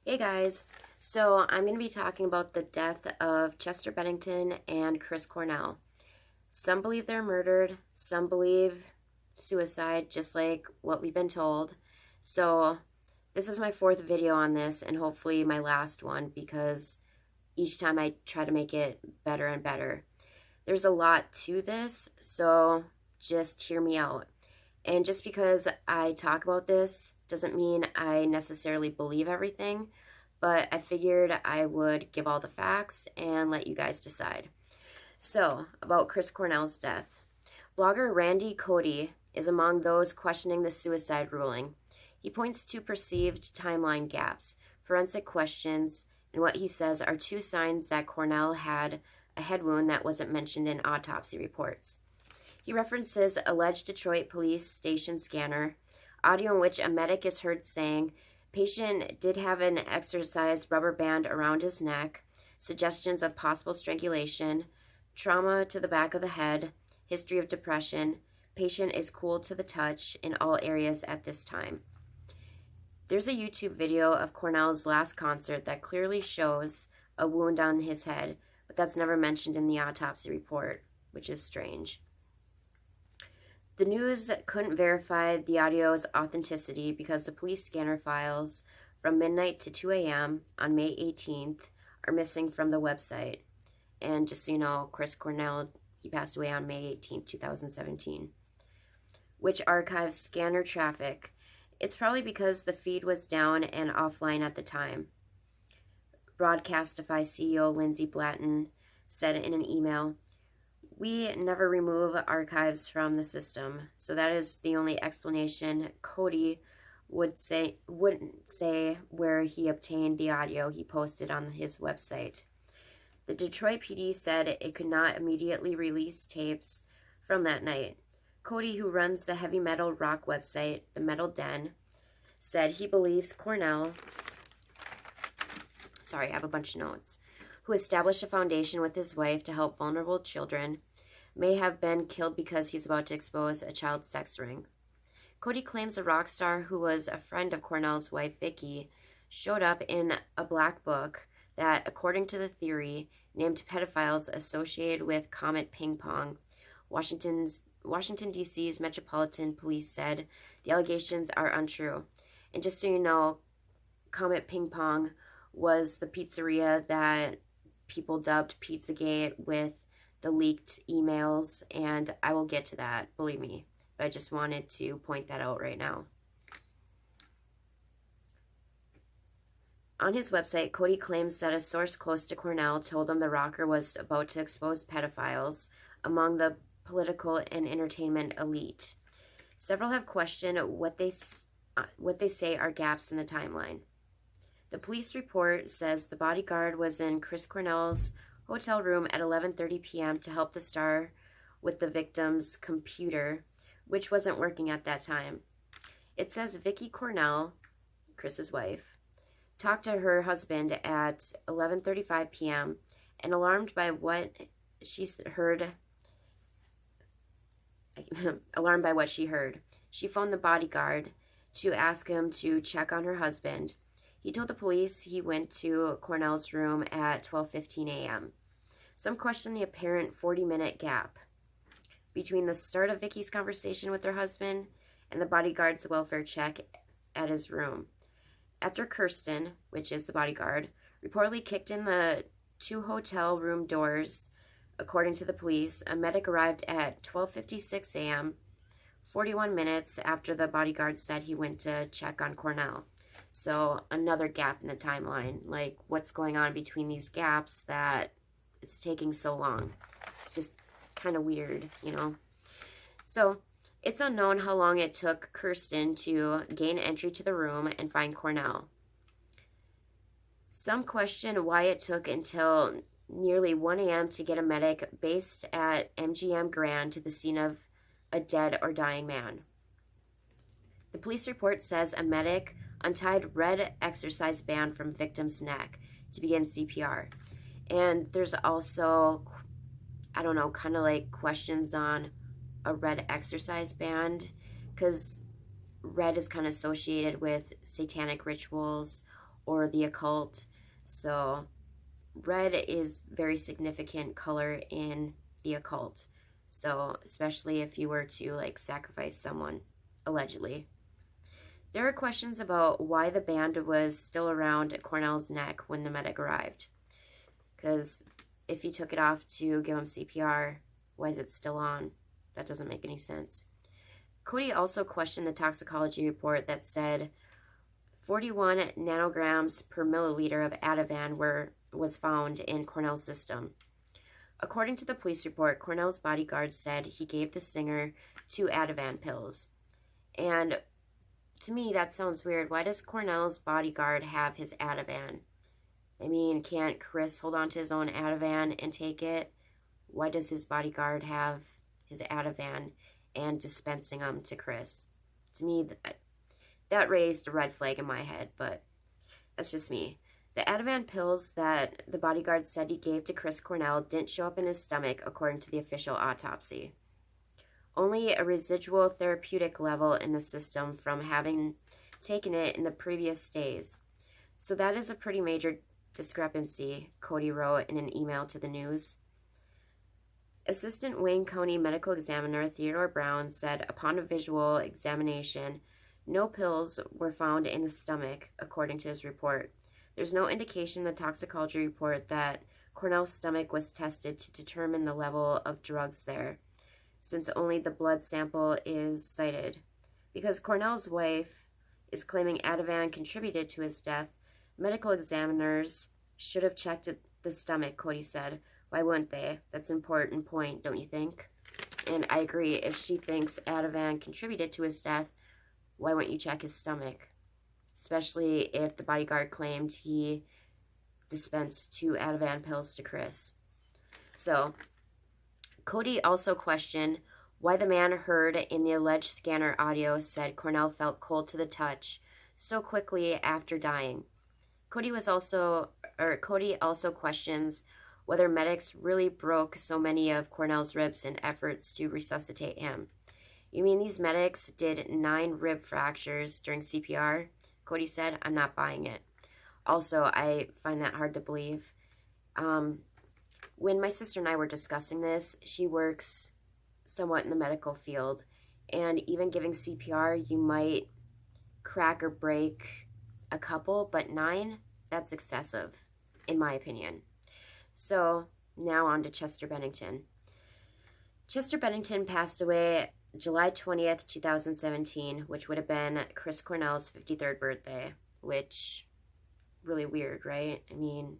Hey guys, so I'm going to be talking about the death of Chester Bennington and Chris Cornell. Some believe they're murdered, some believe suicide, just like what we've been told. So this is my fourth video on this and hopefully my last one because each time I try to make it better and better. There's a lot to this, so just hear me out. And just because I talk about this doesn't mean I necessarily believe everything, but I figured I would give all the facts and let you guys decide. So, about Chris Cornell's death. Blogger Randy Cody is among those questioning the suicide ruling. He points to perceived timeline gaps, forensic questions, and what he says are two signs that Cornell had a head wound that wasn't mentioned in autopsy reports. He references alleged Detroit police station scanner, audio in which a medic is heard saying, patient did have an exercised rubber band around his neck, suggestions of possible strangulation, trauma to the back of the head, history of depression, patient is cool to the touch in all areas at this time. There's a YouTube video of Cornell's last concert that clearly shows a wound on his head, but that's never mentioned in the autopsy report, which is strange. The news couldn't verify the audio's authenticity because the police scanner files from midnight to 2 a.m. on May 18th are missing from the website. And just so you know, Chris Cornell, he passed away on May 18th, 2017. Which archives scanner traffic. It's probably because the feed was down and offline at the time. Broadcastify CEO Lindsay Blatton said in an email, "We never remove archives from the system, so that is the only explanation." Cody wouldn't say where he obtained the audio he posted on his website. The Detroit PD said it could not immediately release tapes from that night. Cody, who runs the heavy metal rock website, The Metal Den, said he believes Cornell, I have a bunch of notes, who established a foundation with his wife to help vulnerable children, may have been killed because he's about to expose a child sex ring. Cody claims a rock star who was a friend of Cornell's wife, Vicky, showed up in a black book that, according to the theory, named pedophiles associated with Comet Ping Pong. Washington, D.C.'s Metropolitan Police said the allegations are untrue. And just so you know, Comet Ping Pong was the pizzeria that people dubbed Pizzagate with the leaked emails, and I will get to that, believe me. But I just wanted to point that out right now. On his website, Cody claims that a source close to Cornell told him the rocker was about to expose pedophiles among the political and entertainment elite. Several have questioned what they say are gaps in the timeline. The police report says the bodyguard was in Chris Cornell's hotel room at 11:30 p.m. to help the star with the victim's computer, which wasn't working at that time. It says Vicky Cornell, Chris's wife, talked to her husband at 11:35 p.m. and alarmed by what she heard, she phoned the bodyguard to ask him to check on her husband. He told the police he went to Cornell's room at 12:15 a.m. Some question the apparent 40-minute gap between the start of Vicky's conversation with her husband and the bodyguard's welfare check at his room. After Kirsten, which is the bodyguard, reportedly kicked in the two hotel room doors, according to the police, a medic arrived at 12:56 a.m., 41 minutes after the bodyguard said he went to check on Cornell. So another gap in the timeline, like what's going on between these gaps that it's taking so long. It's just kind of weird, you know. So it's unknown how long it took Kirsten to gain entry to the room and find Cornell. Some question why it took until nearly 1 a.m. to get a medic based at MGM Grand to the scene of a dead or dying man. The police report says a medic untied red exercise band from victim's neck to begin CPR. And there's also, I don't know, kind of like questions on a red exercise band, because red is kind of associated with satanic rituals or the occult. So red is very significant color in the occult. So especially if you were to like sacrifice someone, allegedly. There are questions about why the band was still around Cornell's neck when the medic arrived. Because if he took it off to give him CPR, why is it still on? That doesn't make any sense. Cody also questioned the toxicology report that said 41 nanograms per milliliter of Ativan was found in Cornell's system. According to the police report, Cornell's bodyguard said he gave the singer 2 Ativan pills. And to me, that sounds weird. Why does Cornell's bodyguard have his Ativan? I mean, can't Chris hold on to his own Ativan and take it? Why does his bodyguard have his Ativan and dispensing them to Chris? To me, that raised a red flag in my head, but that's just me. The Ativan pills that the bodyguard said he gave to Chris Cornell didn't show up in his stomach, according to the official autopsy. Only a residual therapeutic level in the system from having taken it in the previous days. So that is a pretty major discrepancy, Cody wrote in an email to the news. Assistant Wayne County Medical Examiner Theodore Brown said upon a visual examination, no pills were found in the stomach, according to his report. There's no indication in the toxicology report that Cornell's stomach was tested to determine the level of drugs there, since only the blood sample is cited. Because Cornell's wife is claiming Ativan contributed to his death, medical examiners should have checked the stomach, Cody said. Why wouldn't they? That's an important point, don't you think? And I agree, if she thinks Ativan contributed to his death, why wouldn't you check his stomach? Especially if the bodyguard claimed he dispensed 2 Ativan pills to Chris. So, Cody also questioned why the man heard in the alleged scanner audio said Cornell felt cold to the touch so quickly after dying. Cody also questions whether medics really broke so many of Cornell's ribs in efforts to resuscitate him. You mean these medics did 9 rib fractures during CPR? Cody said, I'm not buying it. Also, I find that hard to believe. When my sister and I were discussing this, she works somewhat in the medical field, and even giving CPR, you might crack or break a couple, but 9, that's excessive, in my opinion. So, now on to Chester Bennington. Chester Bennington passed away July 20th, 2017, which would have been Chris Cornell's 53rd birthday, which, really weird, right? I mean,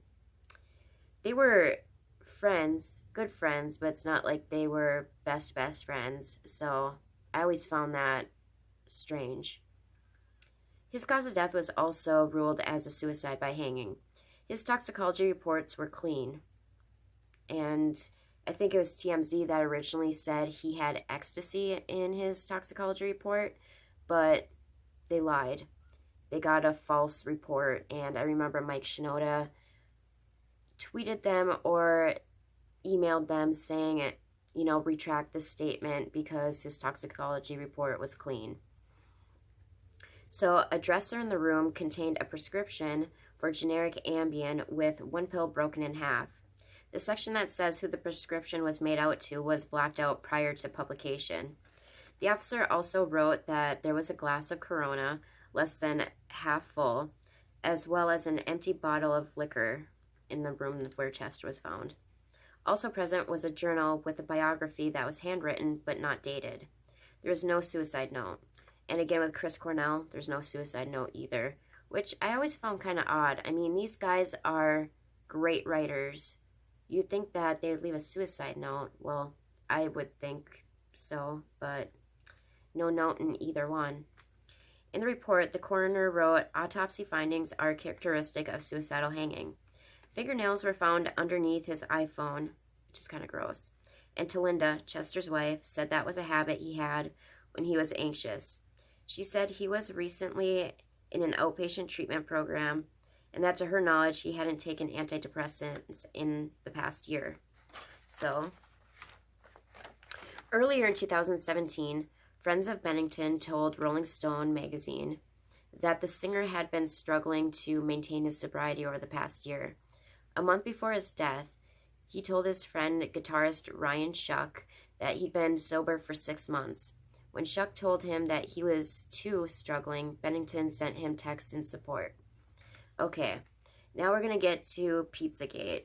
they were friends, good friends, but it's not like they were best friends, so I always found that strange. His cause of death was also ruled as a suicide by hanging. His toxicology reports were clean, and I think it was TMZ that originally said he had ecstasy in his toxicology report, but they lied. They got a false report, and I remember Mike Shinoda tweeted them or emailed them saying, retract the statement because his toxicology report was clean. So a dresser in the room contained a prescription for generic Ambien with 1 pill broken in half. The section that says who the prescription was made out to was blacked out prior to publication. The officer also wrote that there was a glass of Corona, less than half full, as well as an empty bottle of liquor in the room where Chester was found. Also present was a journal with a biography that was handwritten but not dated. There was no suicide note. And again, with Chris Cornell, there's no suicide note either, which I always found kind of odd. I mean, these guys are great writers. You'd think that they'd leave a suicide note. Well, I would think so, but no note in either one. In the report, the coroner wrote, autopsy findings are characteristic of suicidal hanging. Fingernails were found underneath his iPhone, which is kind of gross. And Talinda, Chester's wife, said that was a habit he had when he was anxious. She said he was recently in an outpatient treatment program, and that to her knowledge, he hadn't taken antidepressants in the past year. So, earlier in 2017, friends of Bennington told Rolling Stone magazine that the singer had been struggling to maintain his sobriety over the past year. A month before his death, he told his friend, guitarist Ryan Shuck, that he'd been sober for 6 months. When Shuck told him that he was too struggling, Bennington sent him texts in support. Okay, now we're going to get to Pizzagate.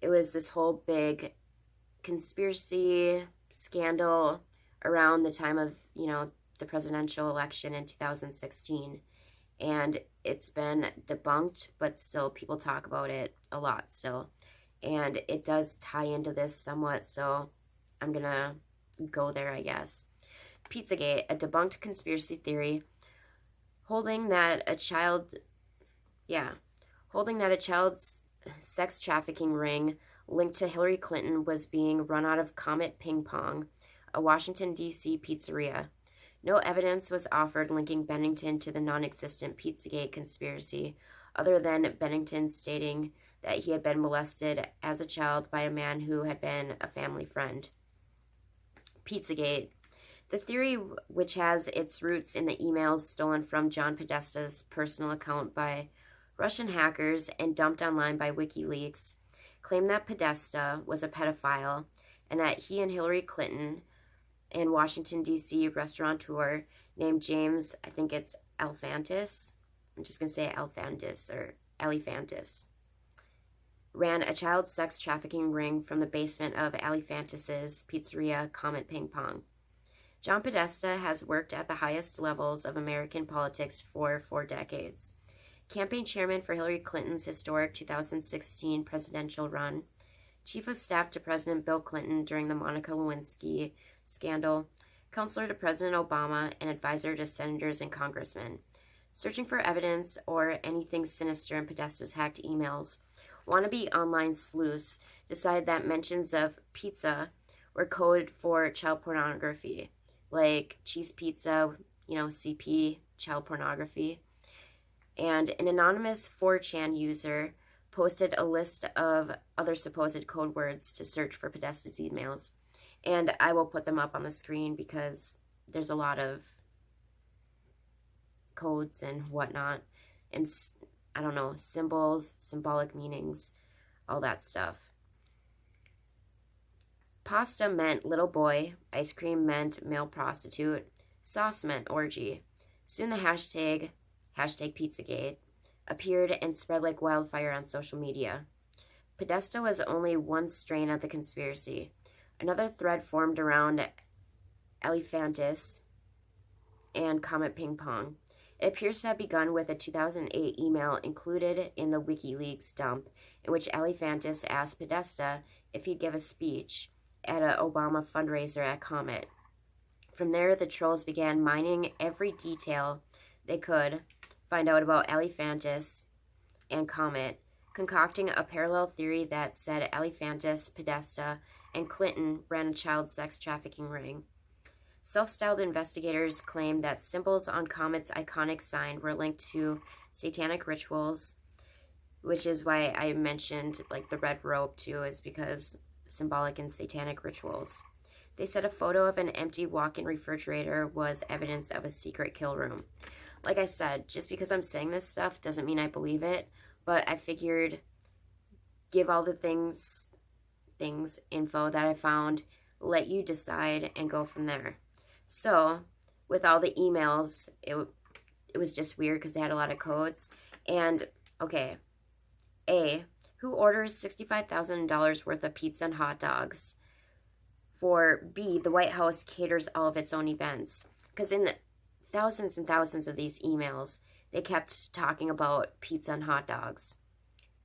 It was this whole big conspiracy scandal around the time of, the presidential election in 2016. And it's been debunked, but still people talk about it a lot still. And it does tie into this somewhat, so I'm going to go there, I guess. Pizzagate, a debunked conspiracy theory holding that a child's sex trafficking ring linked to Hillary Clinton was being run out of Comet Ping Pong, a Washington, D.C. pizzeria. No evidence was offered linking Bennington to the non-existent Pizzagate conspiracy, other than Bennington stating that he had been molested as a child by a man who had been a family friend. Pizzagate. The theory, which has its roots in the emails stolen from John Podesta's personal account by Russian hackers and dumped online by WikiLeaks, claimed that Podesta was a pedophile and that he and Hillary Clinton and Washington, D.C. restaurateur named James, I think it's Alefantis, I'm just going to say Alefantis or Alefantis, ran a child sex trafficking ring from the basement of Alefantis' pizzeria Comet Ping Pong. John Podesta has worked at the highest levels of American politics for 4 decades. Campaign chairman for Hillary Clinton's historic 2016 presidential run, chief of staff to President Bill Clinton during the Monica Lewinsky scandal, counselor to President Obama, and advisor to senators and congressmen. Searching for evidence or anything sinister in Podesta's hacked emails, wannabe online sleuths decided that mentions of pizza were code for child pornography, like cheese pizza, CP, child pornography. And an anonymous 4chan user posted a list of other supposed code words to search for Podesta's emails. And I will put them up on the screen because there's a lot of codes and whatnot. And, symbols, symbolic meanings, all that stuff. Pasta meant little boy, ice cream meant male prostitute, sauce meant orgy. Soon the hashtag Pizzagate, appeared and spread like wildfire on social media. Podesta was only one strain of the conspiracy. Another thread formed around Alefantis and Comet Ping Pong. It appears to have begun with a 2008 email included in the WikiLeaks dump, in which Alefantis asked Podesta if he'd give a speech at an Obama fundraiser at Comet. From there, the trolls began mining every detail they could find out about Alefantis and Comet, concocting a parallel theory that said Alefantis, Podesta, and Clinton ran a child sex trafficking ring. Self-styled investigators claimed that symbols on Comet's iconic sign were linked to satanic rituals, which is why I mentioned the red rope too, is because symbolic and satanic rituals. They said a photo of an empty walk-in refrigerator was evidence of a secret kill room. Like I said, just because I'm saying this stuff doesn't mean I believe it, but I figured give all the things, info that I found, let you decide, and go from there. So, with all the emails, it was just weird because they had a lot of codes. And, okay, A, who orders $65,000 worth of pizza and hot dogs? For B, the White House caters all of its own events. Because in thousands and thousands of these emails, they kept talking about pizza and hot dogs.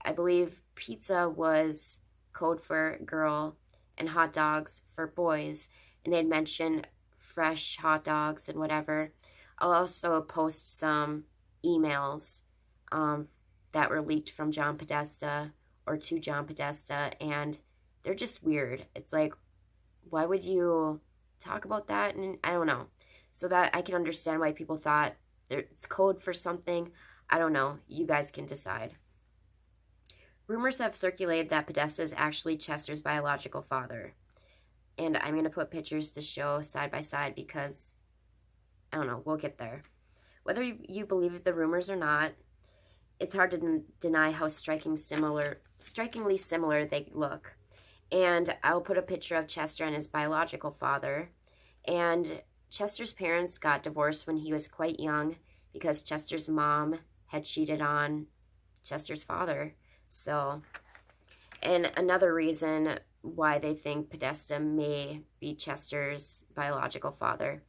I believe pizza was code for girl and hot dogs for boys, and they'd mention fresh hot dogs and whatever. I'll also post some emails that were leaked from John Podesta or to John Podesta, and they're just weird. It's like, why would you talk about that? And I don't know. So that I can understand why people thought it's code for something. I don't know. You guys can decide. Rumors have circulated that Podesta is actually Chester's biological father. And I'm going to put pictures to show side by side because, I don't know, we'll get there. Whether you believe the rumors or not, it's hard to deny how strikingly similar they look. And I'll put a picture of Chester and his biological father. And Chester's parents got divorced when he was quite young because Chester's mom had cheated on Chester's father. So, and another reason why they think Podesta may be Chester's biological father.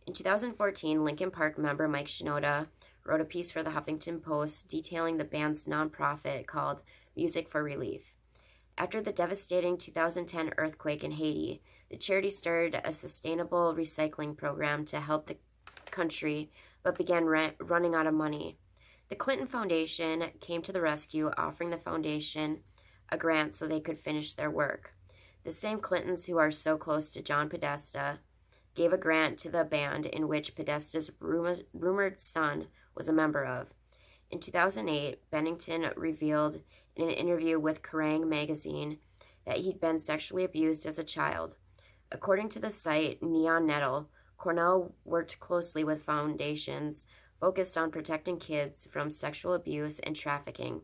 In 2014, Linkin Park member Mike Shinoda wrote a piece for the Huffington Post detailing the band's nonprofit called Music for Relief. After the devastating 2010 earthquake in Haiti, the charity started a sustainable recycling program to help the country, but began running out of money. The Clinton Foundation came to the rescue, offering the foundation a grant so they could finish their work. The same Clintons who are so close to John Podesta gave a grant to the band in which Podesta's rumored son was a member of. In 2008, Bennington revealed in an interview with Kerrang! Magazine that he'd been sexually abused as a child. According to the site Neon Nettle, Cornell worked closely with foundations focused on protecting kids from sexual abuse and trafficking.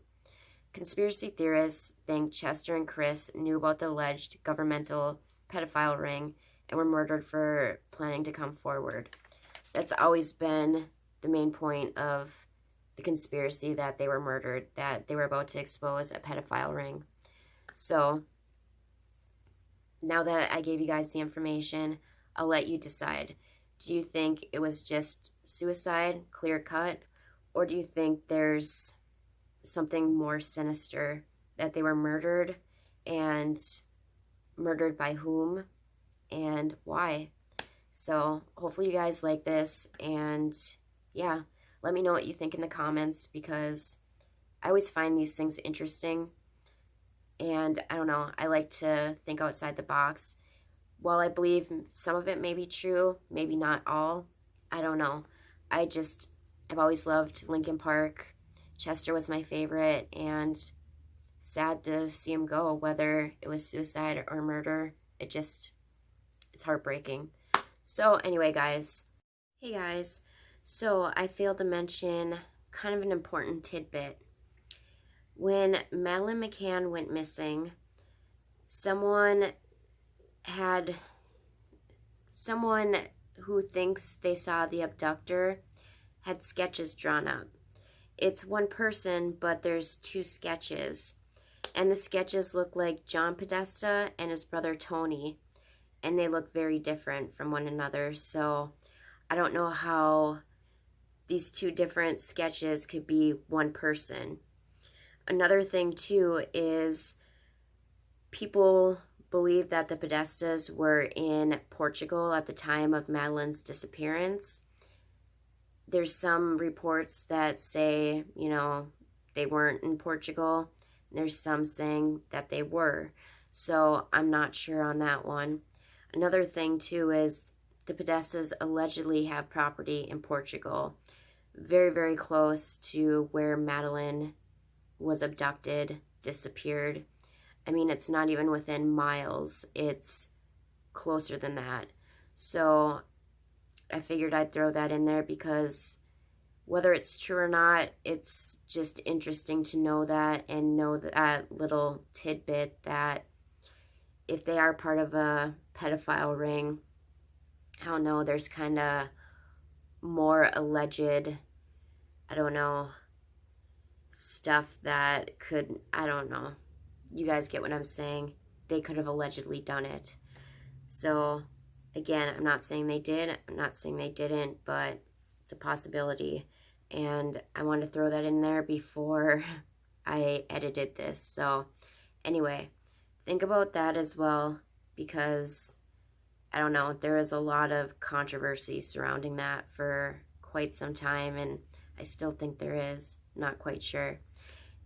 Conspiracy theorists think Chester and Chris knew about the alleged governmental pedophile ring and were murdered for planning to come forward. That's always been the main point of the conspiracy, that they were murdered, that they were about to expose a pedophile ring. So, now that I gave you guys the information, I'll let you decide. Do you think it was just suicide, clear cut? Or do you think there's something more sinister, that they were murdered, and murdered by whom and why? So hopefully you guys like this, and yeah, let me know what you think in the comments, because I always find these things interesting, and I don't know, I like to think outside the box. While I believe some of it may be true, maybe not all, I don't know. I've always loved Linkin Park. Chester was my favorite, and sad to see him go, whether it was suicide or murder. It's heartbreaking. So anyway, guys. Hey guys. So I failed to mention kind of an important tidbit. When Madeleine McCann went missing, someone who thinks they saw the abductor had sketches drawn up. It's one person, but there's two sketches. And the sketches look like John Podesta and his brother Tony. And they look very different from one another. So I don't know how these two different sketches could be one person. Another thing too is people believe that the Podestas were in Portugal at the time of Madeleine's disappearance. There's some reports that say, you know, they weren't in Portugal. There's some saying that they were. So I'm not sure on that one. Another thing too is the Podestas allegedly have property in Portugal, very, very close to where Madeleine was abducted, disappeared. I mean, it's not even within miles. It's closer than that. So I figured I'd throw that in there, because whether it's true or not, it's just interesting to know that, and know that little tidbit that if they are part of a pedophile ring, I don't know, there's kind of more alleged, I don't know, stuff that could, I don't know. You guys get what I'm saying? They could have allegedly done it. So, again, I'm not saying they did. I'm not saying they didn't, but it's a possibility. And I wanted to throw that in there before I edited this. So, anyway, think about that as well, because, I don't know, there is a lot of controversy surrounding that for quite some time, and I still think there is. Not quite sure.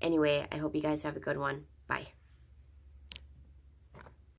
Anyway, I hope you guys have a good one. Bye.